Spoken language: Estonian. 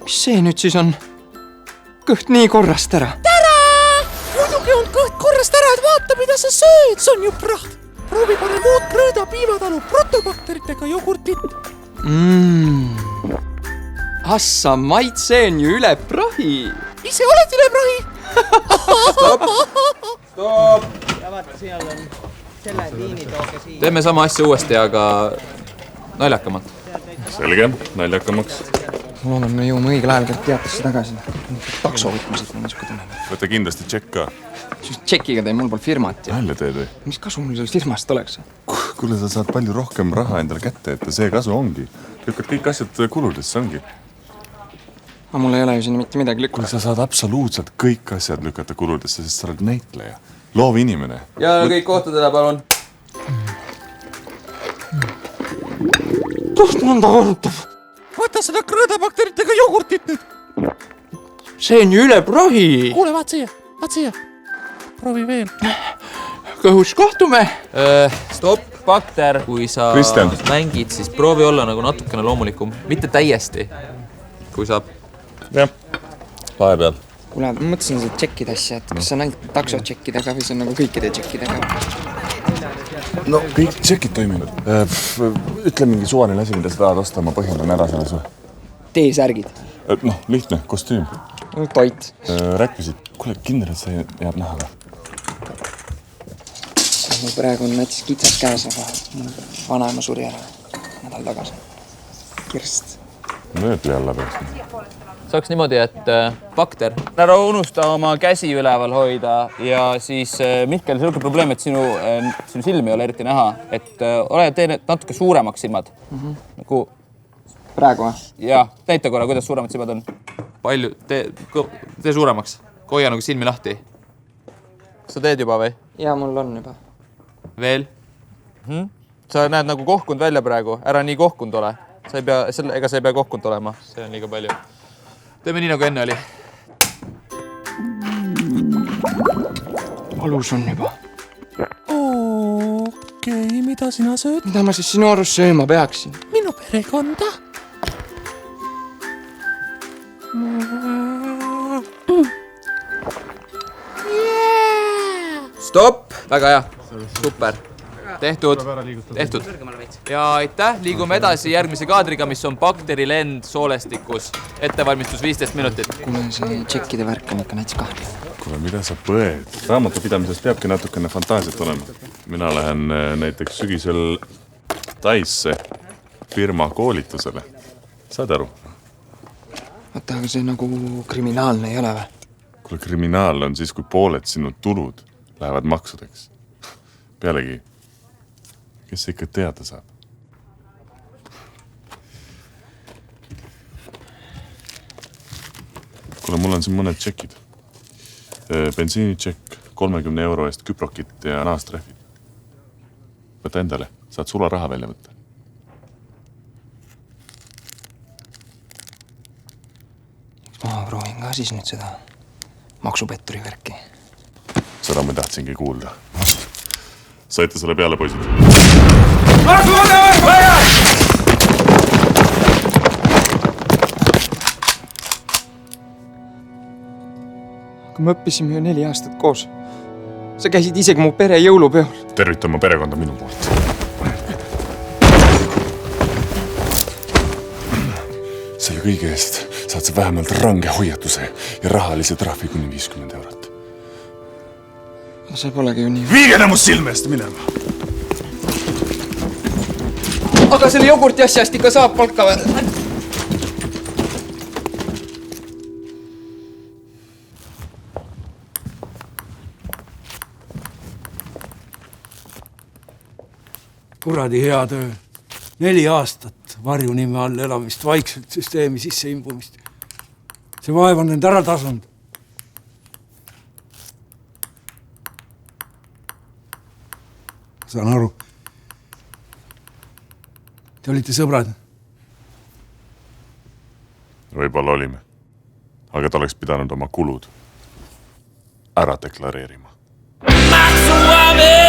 Mis see nüüd siis on? Kõht nii korrast ära. Tere! Muidugi on kõht korrast ära, et vaata, mida sa sööd. See on ju praht. Proovi pane muud Krõõda piimatalu protobakteritega jogurtit. Assa maitseen ju üle prahi. Ise oled üle prahi? Stop! Ja vaata, seal on selle viinitooge siin. Teeme sama asja uuesti, aga naljakamalt. Selge, naljakamaks. Ma loodan, me jõuame õigel ajal käib teatesse tagasi. Takso võtmised on niisugune tunne. Võta kindlasti tšekk ka. Siis tšekiga teeb mul pole firmat. Välja teed või? Mis kasu mul sellest firmast oleks? Kuule, sa saad palju rohkem raha endale kätte, et see kasu ongi. Lükkad kõik asjad kuludesse, ongi. Aga mul ei ole ju sinna mitte midagi lükata. Kuule, sa saad absoluutselt kõik asjad lükata kuludesse, sest sa oled näitleja. Loov inimene. Ja kõik kohtadele, palun. Kust mõnda varutab? Vaata seda Krõõda bakteritega jogurtit nüüd. See on ju üle prahi. Kuule, vaat siia. Proovi veel. Kõhus kohtume. Stop, bakter. Kui sa Kristjan. mängid, siis proovi olla nagu natukene loomulikum. Mitte täiesti. Kui saab. Jah, lahe peal. Kuule, ma mõtlesin seda tšekkide asja, et kas see on ainult takso tšekkidega või see on nagu kõikide tšekkidega? No kõik tšekid toiminud. Ütle mingi suvaline asi, mida sa tahad osta, ma põhjendan ära selles või? T-särgid. Noh, lihtne, kostüüm. Toit. Rääkisid. Kuule, kindel, et see jääb näha ka. Mul praegu on näiteks kitsad käes, aga vanaema suri ära nädal tagasi. Kirst. Mööbli alla peaks. Saaks niimoodi, et bakter, ära unusta oma käsi üleval hoida ja siis Mihkel, selline probleem, et sinu silmi ei ole eriti näha, et tee natuke suuremaks silmad. Nagu... Praegu või? Jah, näita korra, kuidas suuremad silmad on. Palju, tee suuremaks. Hoia nagu silmi lahti. Kas sa teed juba või? Jaa, mul on juba. Veel? Sa näed nagu kohkund välja praegu, ära nii kohkund ole. Ega sa ei pea kohkund olema, see on liiga palju. Teeme nii nagu enne oli. Valus on juba. Okei, mida sina sööd? Mida ma siis sinu arust sööma peaksin? Minu perekonda. Stop! Väga hea. Super. Tehtud. Ja aitäh. Liigume edasi järgmise kaadriga, mis on bakterilend soolestikus. Ettevalmistus 15 minutit. Kuule, see tšekkide värk on ikka näiteks kahtle. Kuule, mida sa põed? Raamatupidamises peabki natukene fantaasiat olema. Mina lähen näiteks sügisel Taisse firma koolitusele. Saad aru? Oota, aga see nagu kriminaalne ei ole või? Kuule, kriminaalne on siis, kui pooled sinu tulud lähevad maksudeks. Pealegi, kes see ikka teada saab? Kuule, mul on siin mõned tšekid. Bensiinitšekk, 30 € eest küprokit ja naastrehvid. Võta endale, saad sularaha välja võtta. Ma proovin ka siis nüüd seda maksupetturi värki. Seda ma tahtsingi kuulda. Saite selle peale, poisid? Aga me õppisime ju 4 aastat koos. Sa käisid isegi mu pere jõulupeol. Tervita oma perekonda minu poolt. Selle kõige eest saad sa vähemalt range hoiatuse ja rahalise trahvi kuni 50 €. See polegi ju nii. Viige mu silme eest minema! Aga selle jogurti asjast ikka saab palka või? Kuradi hea töö. 4 aastat varjunime all elamist, vaikselt süsteemi sisse imbumist. See vaev on end ära tasunud. Saan aru. Te olite sõbrad? Võib-olla olime. Aga ta oleks pidanud oma kulud ära deklareerima. Maksuamet!